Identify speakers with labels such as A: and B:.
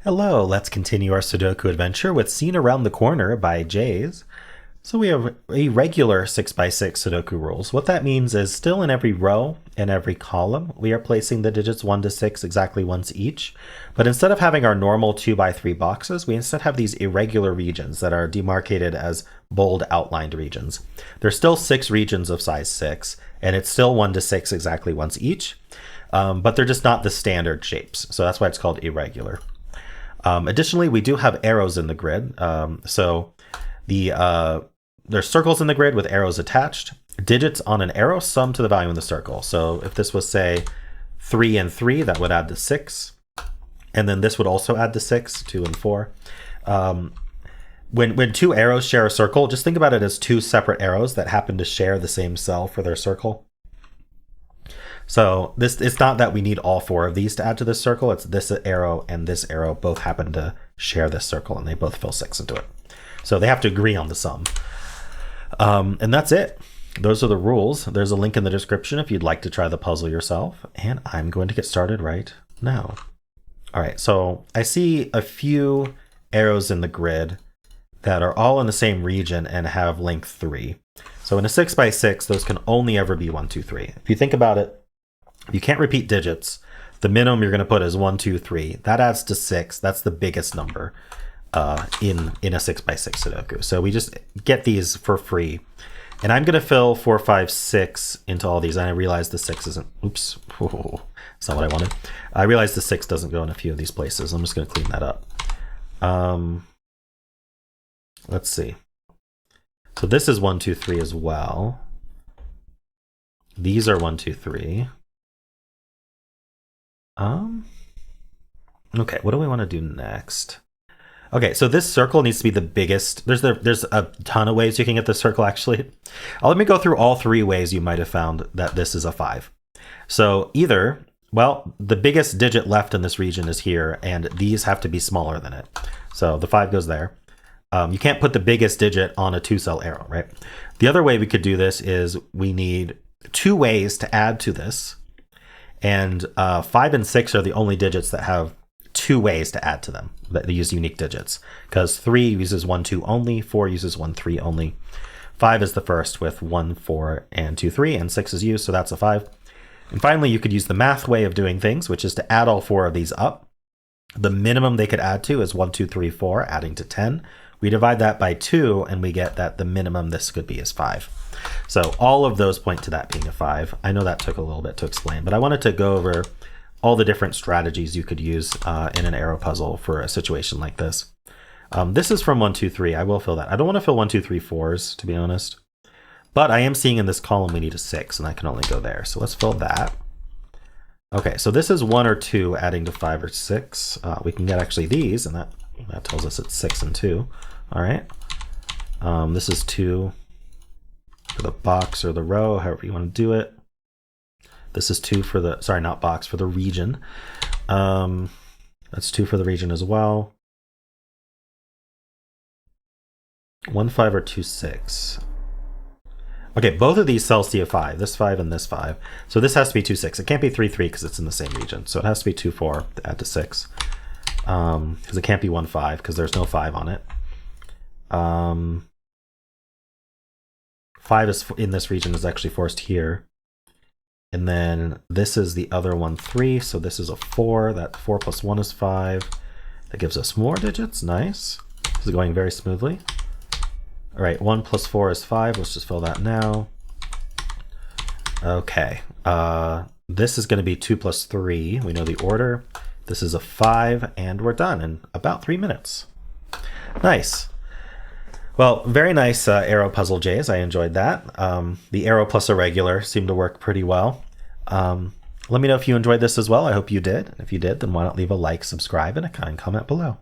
A: Hello, let's continue our Sudoku adventure with Seen Around the Corner by Jaze. So we have a regular 6x6 Sudoku rules. What that means is still in every row and every column, we are placing the digits 1 to 6 exactly once each. But instead of having our normal 2x3 boxes, we instead have these irregular regions that are demarcated as bold outlined regions. There's still 6 regions of size 6, and it's still 1 to 6 exactly once each. But they're just not the standard shapes. So that's why it's called irregular. Additionally, we do have arrows in the grid. There's circles in the grid with arrows attached. Digits on an arrow sum to the value in the circle. So if this was, say, 3 and 3, that would add to 6. And then this would also add to 6, 2 and 4. When two arrows share a circle, just think about it as two separate arrows that happen to share the same cell for their circle. So it's not that we need all 4 of these to add to this circle. It's this arrow and this arrow both happen to share this circle, and they both fill 6 into it. So they have to agree on the sum. And that's it. Those are the rules. There's a link in the description if you'd like to try the puzzle yourself. And I'm going to get started right now. All right, so I see a few arrows in the grid that are all in the same region and have length 3. So in a 6x6, those can only ever be 1, 2, 3. If you think about it, you can't repeat digits. The minimum you're going to put is 1, 2, 3. That adds to 6. That's the biggest number in a 6x6 Sudoku. So we just get these for free. And I'm going to fill 4, 5, 6 into all these. And I realize the 6 isn't, oops, that's not what I wanted. I realize the 6 doesn't go in a few of these places. I'm just going to clean that up. Let's see. So this is 1, 2, 3 as well. These are 1, 2, 3. Okay, what do we want to do next? Okay, so this circle needs to be the biggest. There's a ton of ways you can get this circle, actually. Let me go through all 3 ways you might have found that this is a 5. So either, well, the biggest digit left in this region is here, and these have to be smaller than it. So the 5 goes there. You can't put the biggest digit on a 2-cell arrow, right? The other way we could do this is we need 2 ways to add to this. And 5 and 6 are the only digits that have 2 ways to add to them, that they use unique digits. Because 3 uses 1, 2 only, 4 uses 1, 3 only. 5 is the first with 1, 4, and 2, 3, and 6 is used, so that's a 5. And finally, you could use the math way of doing things, which is to add all 4 of these up. The minimum they could add to is 1, 2, 3, 4, adding to 10. We divide that by 2, and we get that the minimum this could be is 5. So all of those point to that being a 5. I know that took a little bit to explain, but I wanted to go over all the different strategies you could use in an arrow puzzle for a situation like this. This is from 1, 2, 3. I will fill that. I don't want to fill 1, 2, 3, 4s, to be honest. But I am seeing in this column we need a 6, and I can only go there. So let's fill that. Okay, so this is 1 or 2 adding to 5 or 6. We can get actually these, and that tells us it's 6 and 2. All right. This is 2 for the box or the row, however you want to do it. This is 2 for the, sorry, not box, for the region. That's 2 for the region as well. 1, 5 or 2, 6. Okay, both of these cells see a 5, this 5 and this 5. So this has to be 2, 6. It can't be 3, 3 because it's in the same region. So it has to be 2, 4 to add to 6. Because it can't be 1, 5 because there's no 5 on it. 5 is in this region is actually forced here. And then this is the other one, 3. So this is a 4. That 4 plus 1 is 5. That gives us more digits. Nice. This is going very smoothly. All right, 1 plus 4 is 5. Let's just fill that now. Okay. This is going to be 2 plus 3. We know the order. This is a 5, and we're done in about 3 minutes. Nice. Well, very nice arrow puzzle, Jaze. I enjoyed that. The arrow plus a regular seemed to work pretty well. Let me know if you enjoyed this as well. I hope you did. If you did, then why not leave a like, subscribe, and a kind comment below.